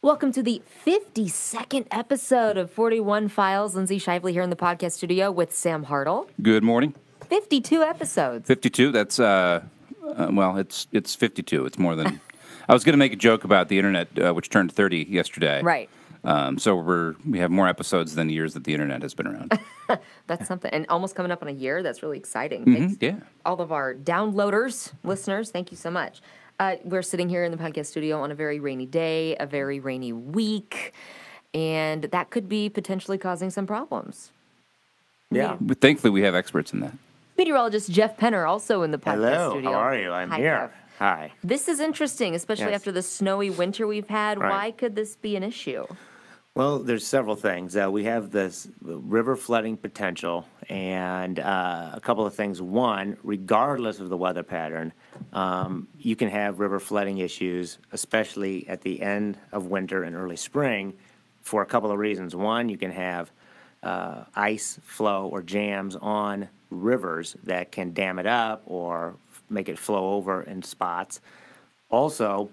Welcome to the 52nd episode of 41 Files. Lindsay Shively here in the podcast studio with Sam Hartle. Good morning. 52 episodes. 52, that's, well, it's 52. It's more than... I was going to make a joke about the internet, which turned 30 yesterday. Right. So we have more episodes than years that the internet has been around. That's something. And almost coming up on a year. That's really exciting. Mm-hmm, yeah. All of our downloaders, listeners, thank you so much. We're sitting here in the podcast studio on a very rainy day, a very rainy week, and that could be potentially causing some problems. Yeah. But thankfully, we have experts in that. Meteorologist Jeff Penner also in the podcast Hello, studio. how are you? I'm Hi, here. Jeff. Hi. This is interesting, especially Yes. after the snowy winter we've had. Right. Why could this be an issue? Well, there's several things. We have this river flooding potential, and a couple of things. One, regardless of the weather pattern, you can have river flooding issues, especially at the end of winter and early spring, for a couple of reasons. One, you can have ice flow or jams on rivers that can dam it up or make it flow over in spots. Also,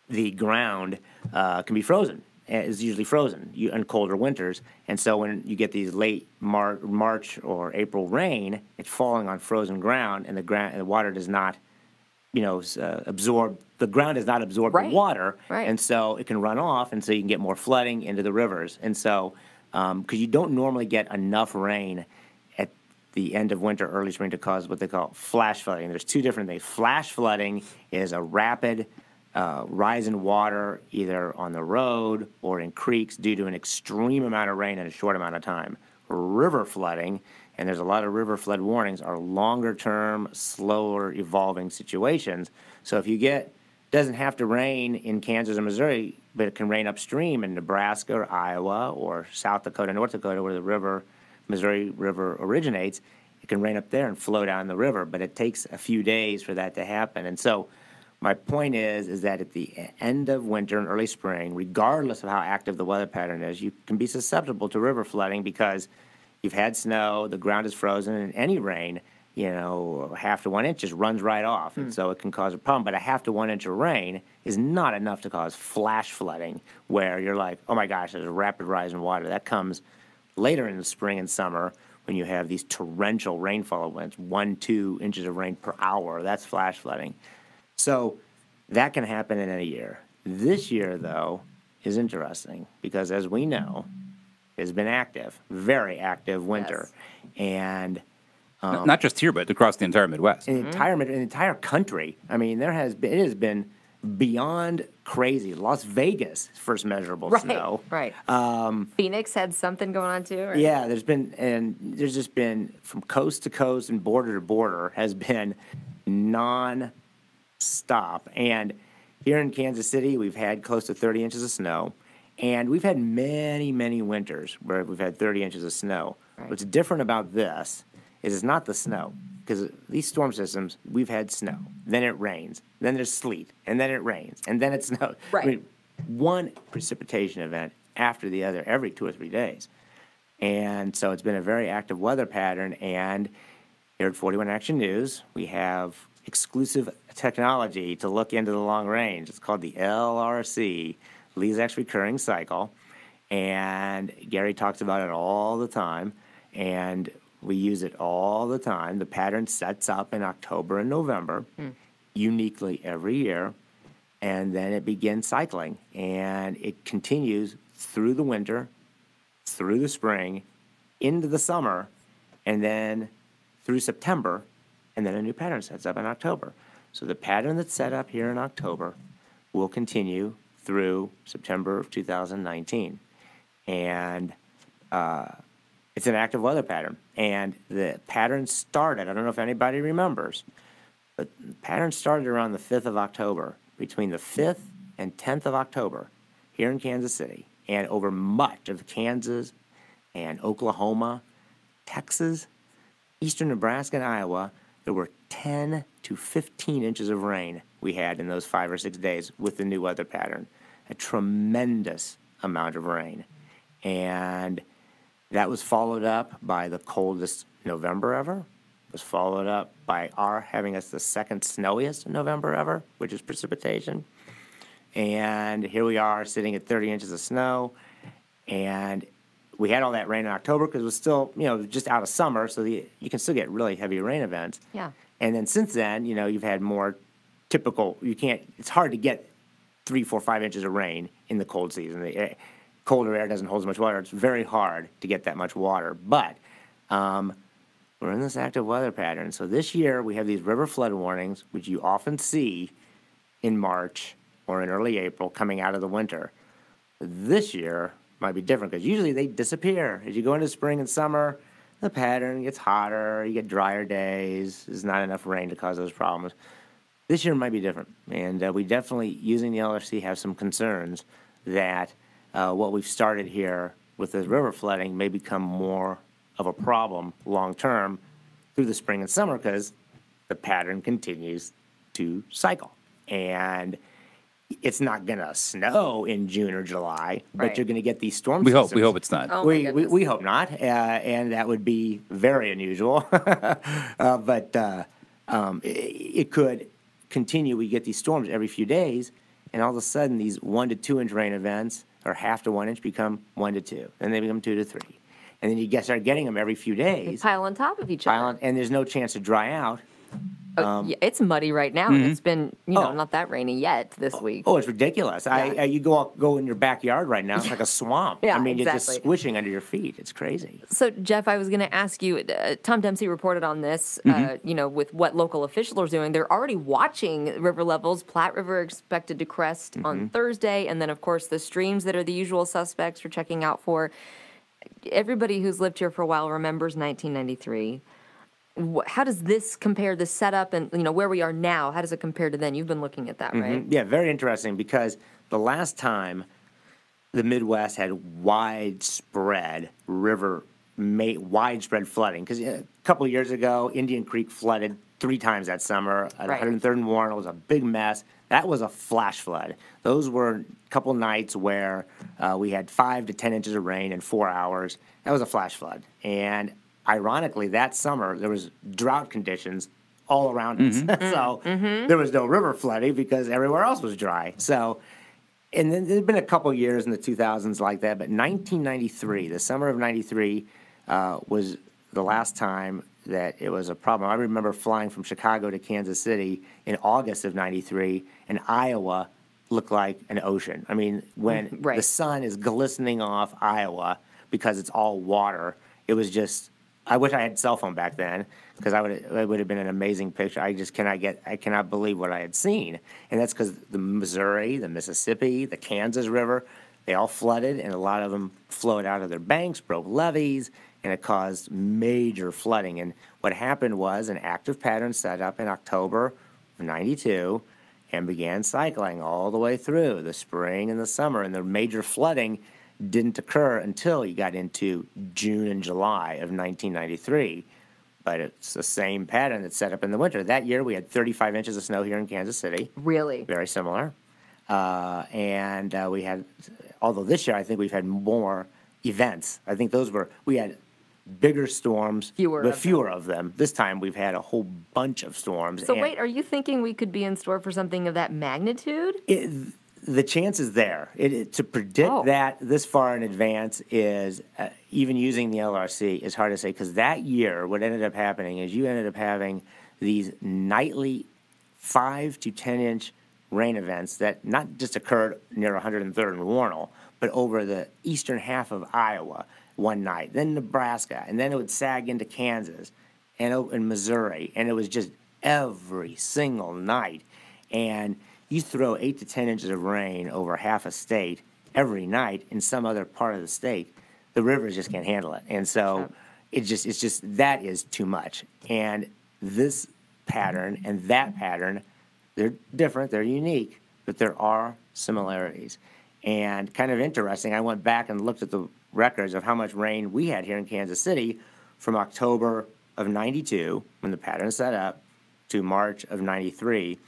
the ground can be frozen. Is usually frozen in colder winters, and so when you get these late March or April rain, it's falling on frozen ground, and the water does not, absorb. The ground does not absorb the water, and so it can run off, and so you can get more flooding into the rivers. And so, because you don't normally get enough rain at the end of winter, early spring to cause what they call flash flooding. There's two different things. Flash flooding is a rapid rise in water either on the road or in creeks due to an extreme amount of rain in a short amount of time. River flooding, and there's a lot of river flood warnings, are longer term, slower evolving situations. So if doesn't have to rain in Kansas or Missouri, but it can rain upstream in Nebraska or Iowa or South Dakota, North Dakota, where the Missouri River originates, it can rain up there and flow down the river, but it takes a few days for that to happen. And so my point is that at the end of winter and early spring, regardless of how active the weather pattern is, you can be susceptible to river flooding because you've had snow, the ground is frozen, and any rain, half to 1 inch just runs right off, and so it can cause a problem. But a half to 1 inch of rain is not enough to cause flash flooding, where you're like, oh my gosh, there's a rapid rise in water. That comes later in the spring and summer when you have these torrential rainfall events, 1-2 inches of rain per hour. That's flash flooding. So that can happen in any year. This year, though, is interesting because, as we know, it's been active, very active winter. Yes. And not just here, but across the entire Midwest. in the entire country. I mean, it has been beyond crazy. Las Vegas, first measurable snow. Right. Phoenix had something going on too. Right? Yeah, there's just been from coast to coast and border to border has been non-stop. And here in Kansas City, we've had close to 30 inches of snow, and we've had many, many winters where we've had 30 inches of snow. Right. What's different about this is it's not the snow, because these storm systems, we've had snow, then it rains, then there's sleet, and then it rains, and then it snows. Right. I mean, one precipitation event after the other every 2 or 3 days. And so it's been a very active weather pattern, and here at 41 Action News, we have exclusive technology to look into the long range. It's called the LRC, Lees-X Recurring Cycle, and Gary talks about it all the time, and we use it all the time. The pattern sets up in October and November, uniquely every year, and then it begins cycling, and it continues through the winter, through the spring, into the summer, and then through September, and then a new pattern sets up in October. So the pattern that's set up here in October will continue through September of 2019. And it's an active weather pattern. And the pattern started, I don't know if anybody remembers, but the pattern started around the 5th of October, between the 5th and 10th of October here in Kansas City, and over much of Kansas and Oklahoma, Texas, eastern Nebraska, and Iowa. There were 10 to 15 inches of rain we had in those 5 or 6 days with the new weather pattern. A tremendous amount of rain. And that was followed up by the coldest November ever. It was followed up by our having us the second snowiest November ever, which is precipitation. And here we are sitting at 30 inches of snow. And we had all that rain in October because it was still, just out of summer. So you can still get really heavy rain events. Yeah. And then since then, you've had more typical, it's hard to get 3, 4, 5 inches of rain in the cold season. The colder air doesn't hold as much water. It's very hard to get that much water. But we're in this active weather pattern. So this year we have these river flood warnings, which you often see in March or in early April coming out of the winter. This year might be different because usually they disappear. As you go into spring and summer, the pattern gets hotter, you get drier days, there's not enough rain to cause those problems. This year might be different, and we definitely, using the LRC, have some concerns that what we've started here with this river flooding may become more of a problem long-term through the spring and summer because the pattern continues to cycle. And it's not going to snow in June or July, but Right. you're going to get these storm We systems. hope it's not. Oh, my We goodness. hope not, and that would be very unusual. But it could continue. We get these storms every few days, and all of a sudden, these 1 to 2 inch rain events, or half to 1 inch, become 1 to 2, and they become 2 to 3, and then you start getting them every few They days. pile on top of each Pile other. on- and there's no chance to dry out. Yeah, it's muddy right now, and it's been, Oh. not that rainy yet this week. Oh, it's ridiculous! Yeah. You go in your backyard right now; it's like a swamp. Yeah, I mean, you're exactly. just squishing under your feet. It's crazy. So, Jeff, I was going to ask you, Tom Dempsey reported on this, with what local officials are doing. They're already watching river levels. Platte River expected to crest on Thursday. And then, of course, the streams that are the usual suspects we're checking out for. Everybody who's lived here for a while remembers 1993. How does this compare, the setup and, where we are now, how does it compare to then? You've been looking at that, right? Yeah, very interesting because the last time the Midwest had widespread flooding, because a couple of years ago, Indian Creek flooded 3 times that summer. At Right. 103rd and Warren, it was a big mess. That was a flash flood. Those were a couple nights where we had 5 to 10 inches of rain in 4 hours. That was a flash flood. And ironically, that summer, there was drought conditions all around us. So there was no river flooding because everywhere else was dry. So, and then there's been a couple years in the 2000s like that, but 1993, the summer of 93, was the last time that it was a problem. I remember flying from Chicago to Kansas City in August of 93, and Iowa looked like an ocean. I mean, when Right. the sun is glistening off Iowa because it's all water, it was just, I wish I had a cell phone back then because it would have been an amazing picture. I cannot believe what I had seen. And that's because the Missouri, the Mississippi, the Kansas River, they all flooded, and a lot of them flowed out of their banks, broke levees, and it caused major flooding. And what happened was an active pattern set up in October of 92 and began cycling all the way through the spring and the summer. And the major flooding didn't occur until you got into June and July of 1993. But it's the same pattern that's set up in the winter. That year, we had 35 inches of snow here in Kansas City. Really? Very similar. And we had, although this year I think we've had more events. I think we had bigger storms, Fewer but of them. fewer of them. This time we've had a whole bunch of storms. So, and wait, are you thinking we could be in store for something of that magnitude? the chance is there. To predict Oh. that this far in advance is, even using the LRC, is hard to say because that year what ended up happening is you ended up having these nightly 5 to 10 inch rain events that not just occurred near 103rd and Warren, but over the eastern half of Iowa one night, then Nebraska, and then it would sag into Kansas and Missouri, and it was just every single night. And you throw 8 to 10 inches of rain over half a state every night in some other part of the state, the rivers just can't handle it. And so it's just that is too much. And this pattern and that pattern, they're different, they're unique, but there are similarities. And kind of interesting, I went back and looked at the records of how much rain we had here in Kansas City from October of 92, when the pattern set up, to March of 93.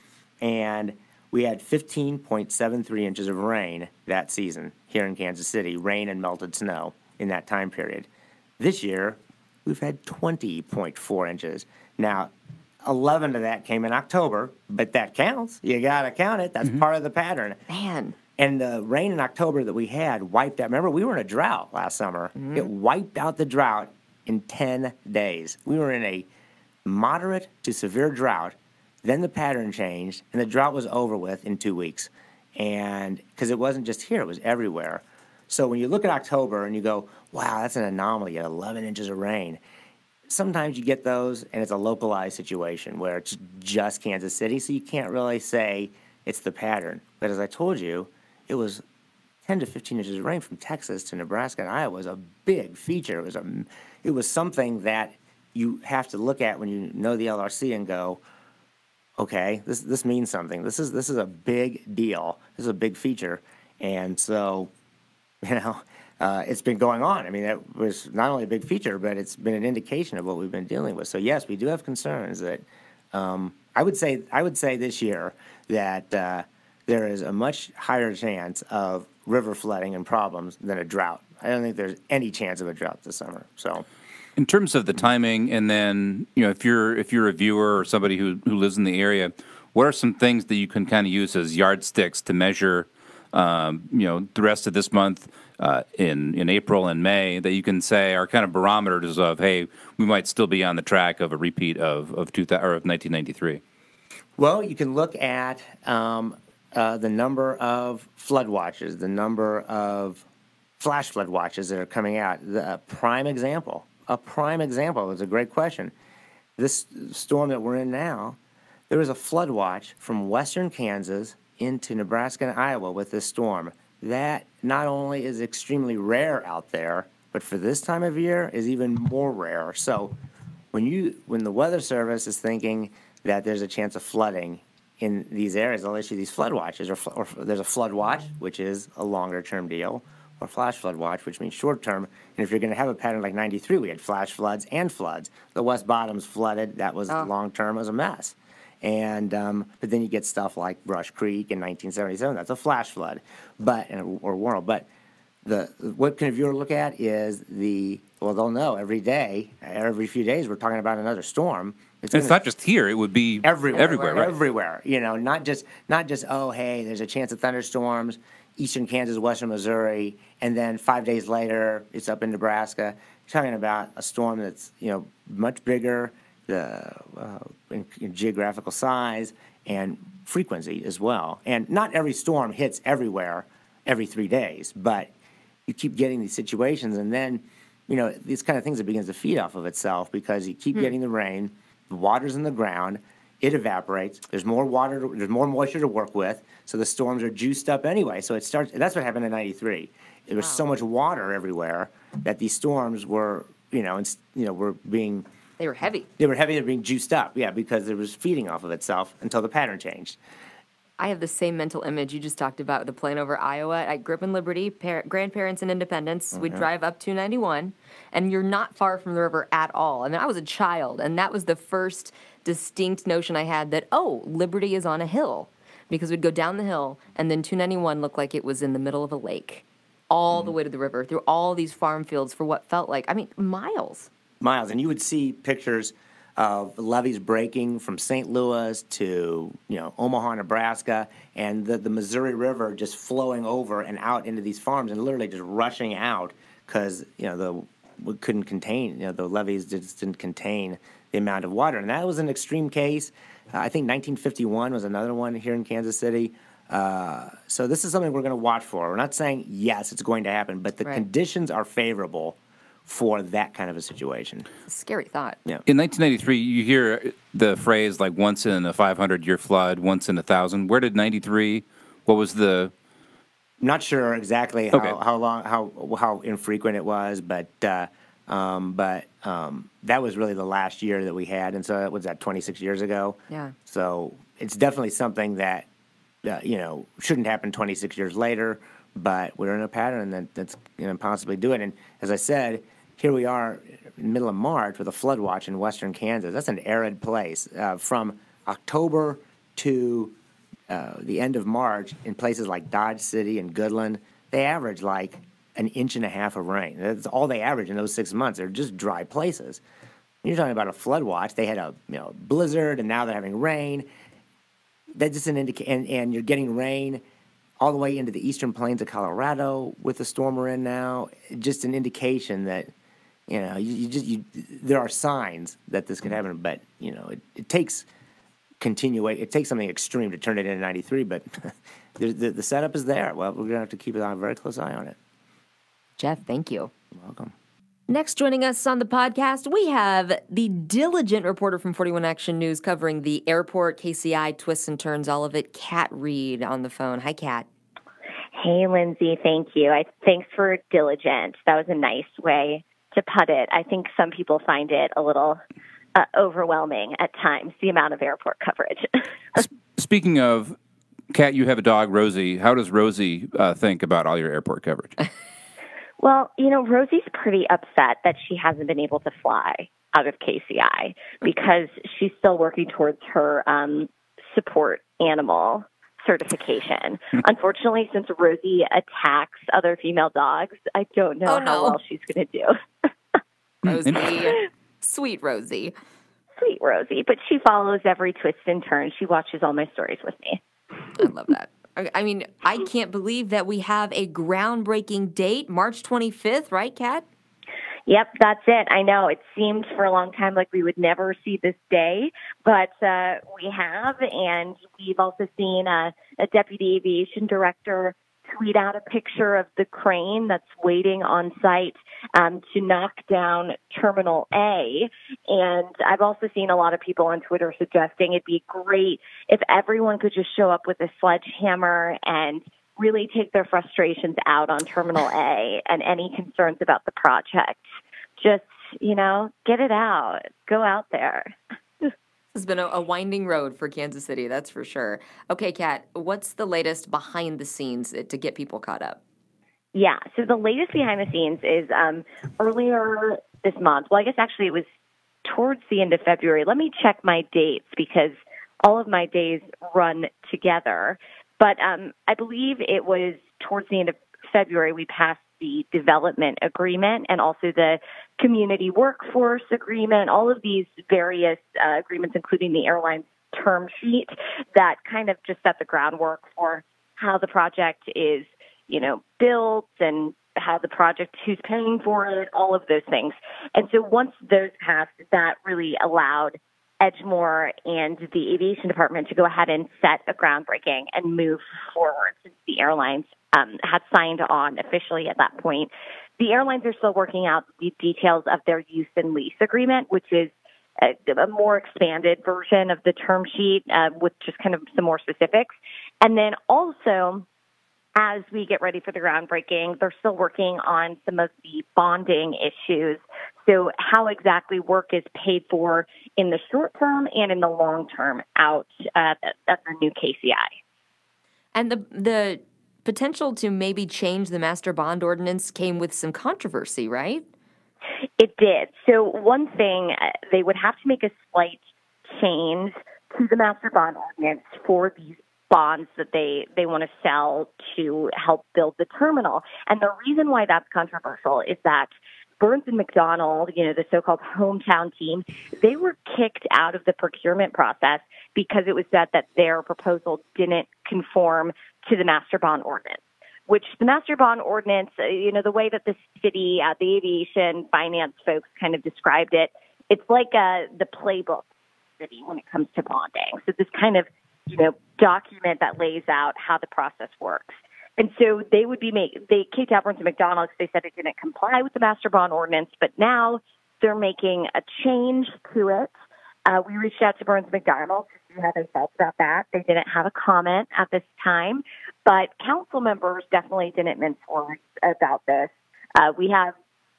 And we had 15.73 inches of rain that season here in Kansas City, rain and melted snow in that time period. This year, we've had 20.4 inches. Now, 11 of that came in October, but that counts. You got to count it. That's part of the pattern. Man. And the rain in October that we had wiped out. Remember, we were in a drought last summer. It wiped out the drought in 10 days. We were in a moderate to severe drought. Then the pattern changed, and the drought was over with in 2 weeks. And because it wasn't just here, it was everywhere. So when you look at October and you go, wow, that's an anomaly, you had 11 inches of rain. Sometimes you get those, and it's a localized situation where it's just Kansas City, so you can't really say it's the pattern. But as I told you, it was 10 to 15 inches of rain from Texas to Nebraska and Iowa was a big feature. It was something that you have to look at when you know the LRC and go, okay, this means something. This is a big deal. This is a big feature. And so, it's been going on. I mean, it was not only a big feature, but it's been an indication of what we've been dealing with. So yes, we do have concerns that I would say this year that there is a much higher chance of river flooding and problems than a drought. I don't think there's any chance of a drought this summer. So, in terms of the timing, and then if you're a viewer or somebody who lives in the area, what are some things that you can kind of use as yardsticks to measure, the rest of this month, in April and May, that you can say are kind of barometers of, hey, we might still be on the track of a repeat of 1993. Well, you can look at the number of flood watches, the number of flash flood watches that are coming out. A prime example is a great question. This storm that we're in now, there was a flood watch from western Kansas into Nebraska and Iowa with this storm. That not only is extremely rare out there, but for this time of year is even more rare. So when the Weather Service is thinking that there's a chance of flooding in these areas, they'll issue these flood watches, or there's a flood watch, which is a longer-term deal, or flash flood watch, which means short-term. And if you're going to have a pattern like 93, we had flash floods and floods. The West Bottoms flooded. That was long-term. It was a mess. And but then you get stuff like Brush Creek in 1977. That's a flash flood, or Worrell. But what can a viewer look at is they'll know every day, every few days, we're talking about another storm. It's not just here; it would be everywhere, right? Everywhere. Not just oh, hey, there's a chance of thunderstorms, eastern Kansas, western Missouri, and then 5 days later it's up in Nebraska. You're talking about a storm that's much bigger, in geographical size and frequency as well. And not every storm hits everywhere every 3 days, but you keep getting these situations, and then these kind of things, it begins to feed off of itself because you keep getting the rain, the water's in the ground, it evaporates, there's more water, there's more moisture to work with, so the storms are juiced up anyway. So that's what happened in 93. There was so much water everywhere that these storms were, were being... They were heavy. They were heavy. They were being juiced up, because it was feeding off of itself until the pattern changed. I have the same mental image you just talked about, the plane over Iowa. I grew up in Liberty, grandparents in Independence. We'd drive up 291, and you're not far from the river at all. I mean, I was a child, and that was the first distinct notion I had that, Liberty is on a hill, because we'd go down the hill, and then 291 looked like it was in the middle of a lake, all the way to the river, through all these farm fields for what felt like, miles. And you would see pictures of levees breaking from St. Louis to Omaha, Nebraska, and the Missouri River just flowing over and out into these farms and literally just rushing out because we couldn't contain, the levees just didn't contain the amount of water. And that was an extreme case. I think 1951 was another one here in Kansas City. So this is something we're going to watch for. We're not saying yes, it's going to happen, but the conditions are favorable for that kind of a situation. Scary thought. Yeah. In 1993, you hear the phrase like once in a 500-year flood, once in 1,000. Where did 93? What was the? Not sure exactly how long, how infrequent it was, but that was really the last year that we had, and so that was 26 years ago. Yeah. So it's definitely something that shouldn't happen 26 years later, but we're in a pattern that's going to possibly do it. And as I said, here we are in the middle of March with a flood watch in western Kansas. That's an arid place. From October to the end of March, in places like Dodge City and Goodland, they average like 1.5 inches of rain. That's all they average in those 6 months. They're just dry places. You're talking about a flood watch. They had a blizzard, and now they're having rain. That's just an indication, and you're getting rain all the way into the eastern plains of Colorado with the storm we're in now. Just an indication that there are signs that this could happen, but it takes it takes something extreme to turn it into 93. But the setup is there. Well, we're gonna have to keep a very close eye on it. Jeff, thank you. You're welcome. Next, joining us on the podcast, we have the diligent reporter from 41 Action News covering the airport, KCI, twists and turns, all of it, Kat Reed on the phone. Hi, Kat. Hey, Lindsay, thank you. Thanks for diligent. That was a nice way to put it. I think some people find it a little overwhelming at times, the amount of airport coverage. Speaking of, Kat, you have a dog, Rosie. How does Rosie think about all your airport coverage? Well, Rosie's pretty upset that she hasn't been able to fly out of KCI because she's still working towards her support animal certification. Unfortunately, since Rosie attacks other female dogs, I don't know how well she's going to do. Rosie. Sweet Rosie. Sweet Rosie. But she follows every twist and turn. She watches all my stories with me. I love that. I mean, I can't believe that we have a groundbreaking date, March 25th, right, Kat? Yep, that's it. I know it seemed for a long time like we would never see this day, but we have, and we've also seen a deputy aviation director tweet out a picture of the crane that's waiting on site to knock down Terminal A. And I've also seen a lot of people on Twitter suggesting it'd be great if everyone could just show up with a sledgehammer and really take their frustrations out on Terminal A and any concerns about the project. Just, get it out. Go out there. This has been a winding road for Kansas City, that's for sure. Okay, Kat, what's the latest behind the scenes to get people caught up? Yeah, so the latest behind the scenes is earlier this month. Well, I guess actually it was towards the end of February. Let me check my dates because all of my days run together. But I believe it was towards the end of February we passed the development agreement and also the community workforce agreement, all of these various agreements, including the airline's term sheet that kind of just set the groundwork for how the project is, built and how the project, who's paying for it, all of those things. And so once those passed, that really allowed Edgemore and the aviation department to go ahead and set a groundbreaking and move forward since the airlines had signed on officially at that point. The airlines are still working out the details of their use and lease agreement, which is a more expanded version of the term sheet with just kind of some more specifics. And then also, as we get ready for the groundbreaking, they're still working on some of the bonding issues. So how exactly work is paid for in the short term and in the long term out at the new KCI. And the potential to maybe change the master bond ordinance came with some controversy, right? It did. So one thing, they would have to make a slight change to the master bond ordinance for these bonds that they want to sell to help build the terminal. And the reason why that's controversial is that Burns and McDonnell, the so-called hometown team, they were kicked out of the procurement process because it was said that their proposal didn't conform to the master bond ordinance, which the master bond ordinance, the way that the city, the aviation finance folks kind of described it, it's like the playbook city when it comes to bonding. So this kind of, document that lays out how the process works. And so they kicked out Burns and McDonnell because they said it didn't comply with the master bond ordinance, but now they're making a change to it. We reached out to Burns and McDonnell to see how they felt about that. They didn't have a comment at this time, but council members definitely didn't mince words about this. We have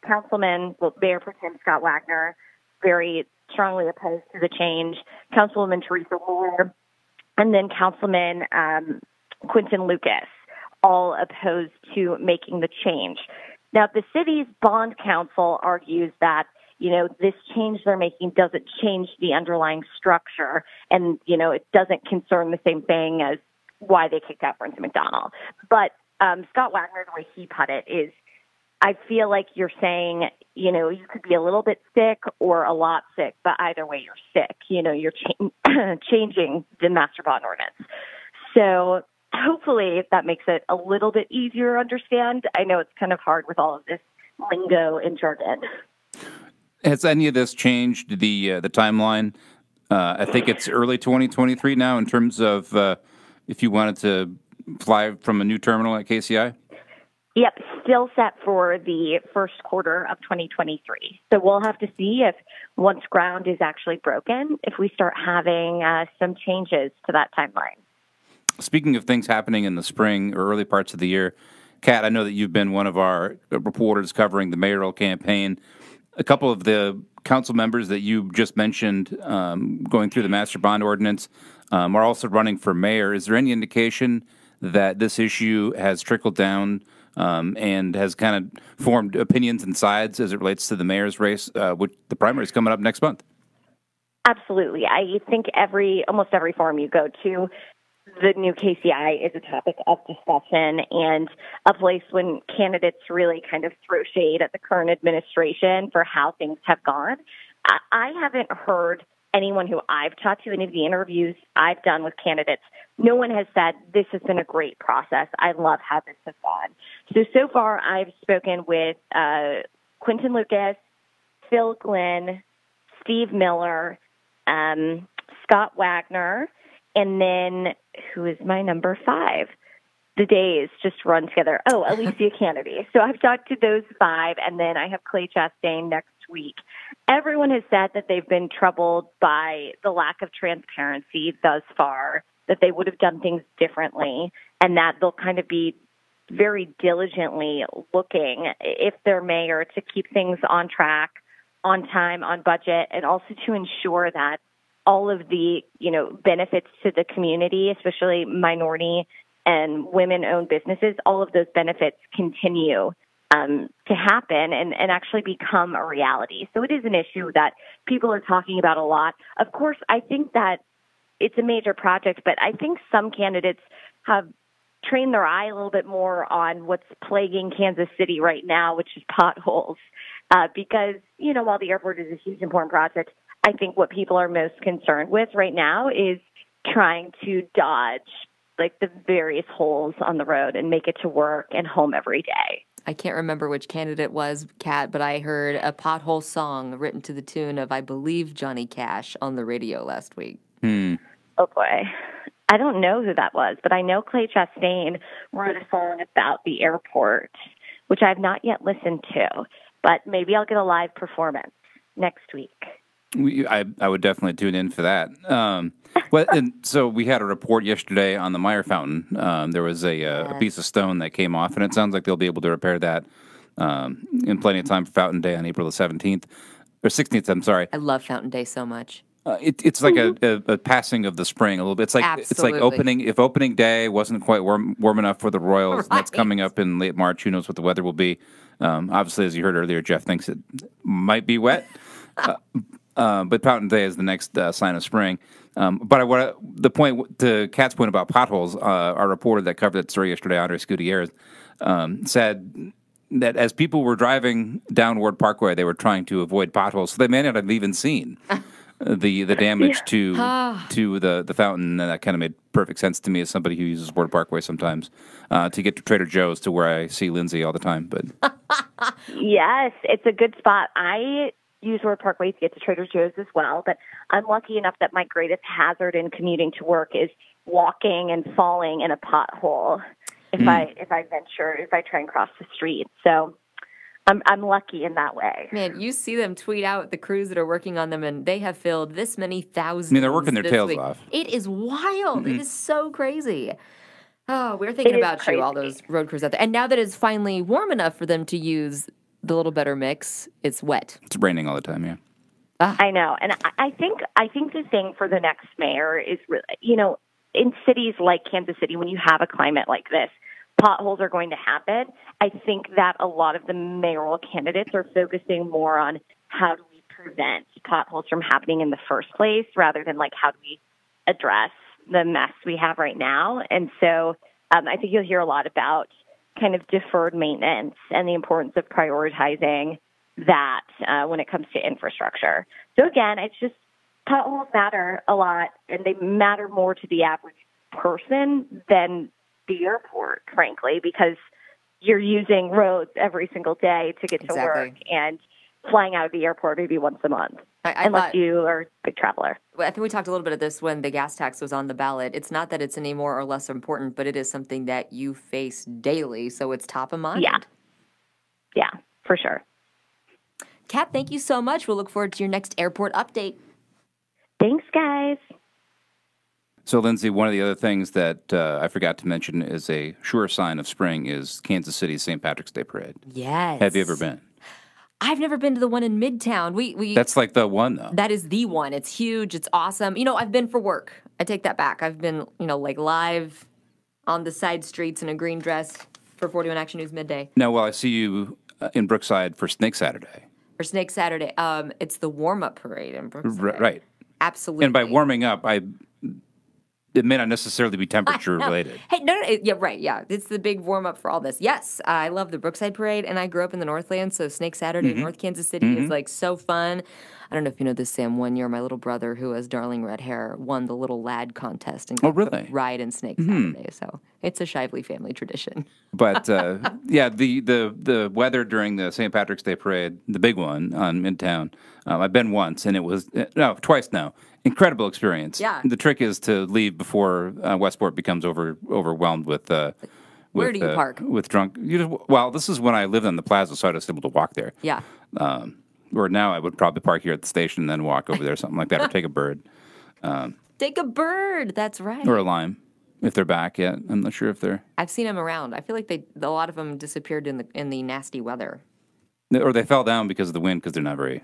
Mayor Pro Tem Scott Wagner, very strongly opposed to the change, Councilwoman Teresa Moore, and then Councilman Quentin Lucas, all opposed to making the change. Now, the city's bond council argues that, this change they're making doesn't change the underlying structure and, it doesn't concern the same thing as why they kicked out Burns and McDonnell. But Scott Wagner, the way he put it, is I feel like you're saying, you know, you could be a little bit sick or a lot sick, but either way you're sick. You know, you're changing the master bond ordinance. So hopefully that makes it a little bit easier to understand. I know it's kind of hard with all of this lingo and jargon. Has any of this changed the timeline? I think it's early 2023 now in terms of if you wanted to fly from a new terminal at KCI? Yep, still set for the first quarter of 2023. So we'll have to see if once ground is actually broken, if we start having some changes to that timeline. Speaking of things happening in the spring or early parts of the year, Kat, I know that you've been one of our reporters covering the mayoral campaign. A couple of the council members that you just mentioned going through the master bond ordinance are also running for mayor. Is there any indication that this issue has trickled down and has kind of formed opinions and sides as it relates to the mayor's race, which the primary is coming up next month? Absolutely. I think almost every forum you go to, the new KCI is a topic of discussion and a place when candidates really kind of throw shade at the current administration for how things have gone. I haven't heard anyone who I've talked to, any of the interviews I've done with candidates, no one has said this has been a great process. I love how this has gone. So far I've spoken with Quentin Lucas, Phil Glenn, Steve Miller, Scott Wagner, and then who is my number 5? The days just run together. Oh, Alicia Kennedy. So I've talked to those 5, and then I have Clay Chastain next week. Everyone has said that they've been troubled by the lack of transparency thus far, that they would have done things differently, and that they'll kind of be very diligently looking, if they're mayor, to keep things on track, on time, on budget, and also to ensure that all of the, benefits to the community, especially minority and women-owned businesses, all of those benefits continue to happen and actually become a reality. So it is an issue that people are talking about a lot. Of course, I think that it's a major project, but I think some candidates have trained their eye a little bit more on what's plaguing Kansas City right now, which is potholes. Because, while the airport is a huge, important project, I think what people are most concerned with right now is trying to dodge the various holes on the road and make it to work and home every day. I can't remember which candidate was, Kat, but I heard a pothole song written to the tune of, I believe, Johnny Cash on the radio last week. Oh, boy. I don't know who that was, but I know Clay Chastain wrote a song about the airport, which I've not yet listened to, but maybe I'll get a live performance next week. I would definitely tune in for that. And so we had a report yesterday on the Meyer Fountain. There was a piece of stone that came off, and it sounds like they'll be able to repair that in plenty of time for Fountain Day on April the 17th, or 16th, I'm sorry. I love Fountain Day so much. It's like a passing of the spring a little bit. It's like opening day wasn't quite warm enough for the Royals. Right. And that's coming up in late March. Who knows what the weather will be? Obviously, as you heard earlier, Jeff thinks it might be wet. But Fountain Day is the next sign of spring. But the point to Kat's point about potholes, our reporter that covered that story yesterday, Andres Gutierrez, said that as people were driving down Ward Parkway, they were trying to avoid potholes, so they may not have even seen the damage to the fountain. And that kind of made perfect sense to me as somebody who uses Ward Parkway sometimes to get to Trader Joe's, to where I see Lindsay all the time. But yes, it's a good spot. I use Ward Parkway to get to Trader Joe's as well, but I'm lucky enough that my greatest hazard in commuting to work is walking and falling in a pothole if I try and cross the street. So I'm lucky in that way. Man, you see them tweet out the crews that are working on them, and they have filled this many thousands. I mean, they're working their tails off. It is wild. It is so crazy. Oh, we're thinking about you, all those road crews out there. And now that it's finally warm enough for them to use the little better mix, it's wet. It's raining all the time, yeah. I know. And I think the thing for the next mayor is really, in cities like Kansas City, when you have a climate like this, potholes are going to happen. I think that a lot of the mayoral candidates are focusing more on how do we prevent potholes from happening in the first place, rather than how do we address the mess we have right now. And so I think you'll hear a lot about kind of deferred maintenance and the importance of prioritizing that when it comes to infrastructure. So again, it's just potholes matter a lot, and they matter more to the average person than the airport, frankly, because you're using roads every single day to get to work and flying out of the airport maybe once a month, unless you are a big traveler. I think we talked a little bit of this when the gas tax was on the ballot. It's not that it's any more or less important, but it is something that you face daily, so it's top of mind. Yeah, for sure. Kat, thank you so much. We'll look forward to your next airport update. Thanks, guys. So, Lindsay, one of the other things that I forgot to mention is a sure sign of spring is Kansas City's St. Patrick's Day Parade. Yes. Have you ever been? I've never been to the one in Midtown. That's like the one, though. That is the one. It's huge. It's awesome. I've been for work. I take that back. I've been, like live on the side streets in a green dress for 41 Action News Midday. No, well, I see you in Brookside for Snake Saturday. For Snake Saturday. It's the warm-up parade in Brookside. Right. Absolutely. And by warming up, it may not necessarily be temperature related. Hey, no, yeah, right, yeah. It's the big warm-up for all this. Yes, I love the Brookside Parade, and I grew up in the Northland, so Snake Saturday in North Kansas City is, like, so fun. I don't know if you know this, Sam. One year, my little brother, who has darling red hair, won the Little Lad contest and got to ride in Snake Saturday, so it's a Shively family tradition. But, yeah, the weather during the St. Patrick's Day Parade, the big one on Midtown, I've been once, and it was, twice now. Incredible experience. Yeah. The trick is to leave before Westport becomes overwhelmed with. Where do you park? With drunk. Well, this is when I lived on the plaza, so I was able to walk there. Yeah. Or now I would probably park here at the station and then walk over there, something like that, or take a bird. Take a bird. That's right. Or a lime, if they're back yet. I'm not sure if they're. I've seen them around. I feel like a lot of them disappeared in the nasty weather. Or they fell down because of the wind, because they're not very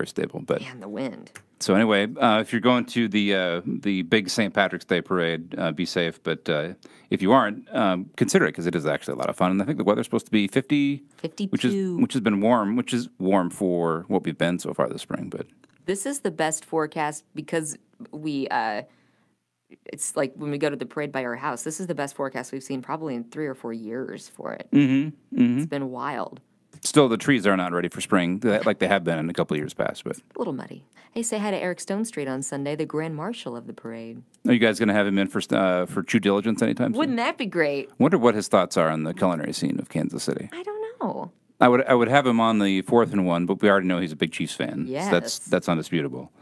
stable. But and the wind. So anyway, if you're going to the big St. Patrick's Day Parade, be safe. But if you aren't, consider it, because it is actually a lot of fun. And I think the weather's supposed to be 52, which has been warm, which is warm for what we've been so far this spring. But this is the best forecast because we. It's like when we go to the parade by our house. This is the best forecast we've seen probably in 3 or 4 years for it. It's been wild. Still, the trees are not ready for spring like they have been in a couple of years past. But a little muddy. Hey, say hi to Eric Stone Street on Sunday, the Grand Marshal of the parade. Are you guys going to have him in for True Diligence anytime soon? Wouldn't that be great? Wonder what his thoughts are on the culinary scene of Kansas City. I don't know. I would have him on the 4th and 1, but we already know he's a big Chiefs fan. Yes. So that's undisputable.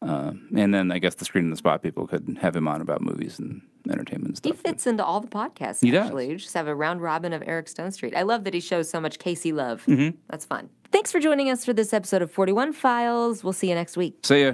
And then I guess the Screen and the Spot people could have him on about movies and entertainment and stuff. He fits into all the podcasts, actually. You just have a round robin of Eric Stone Street. I love that he shows so much Casey love. That's fun. Thanks for joining us for this episode of 41 Files. We'll see you next week. See ya.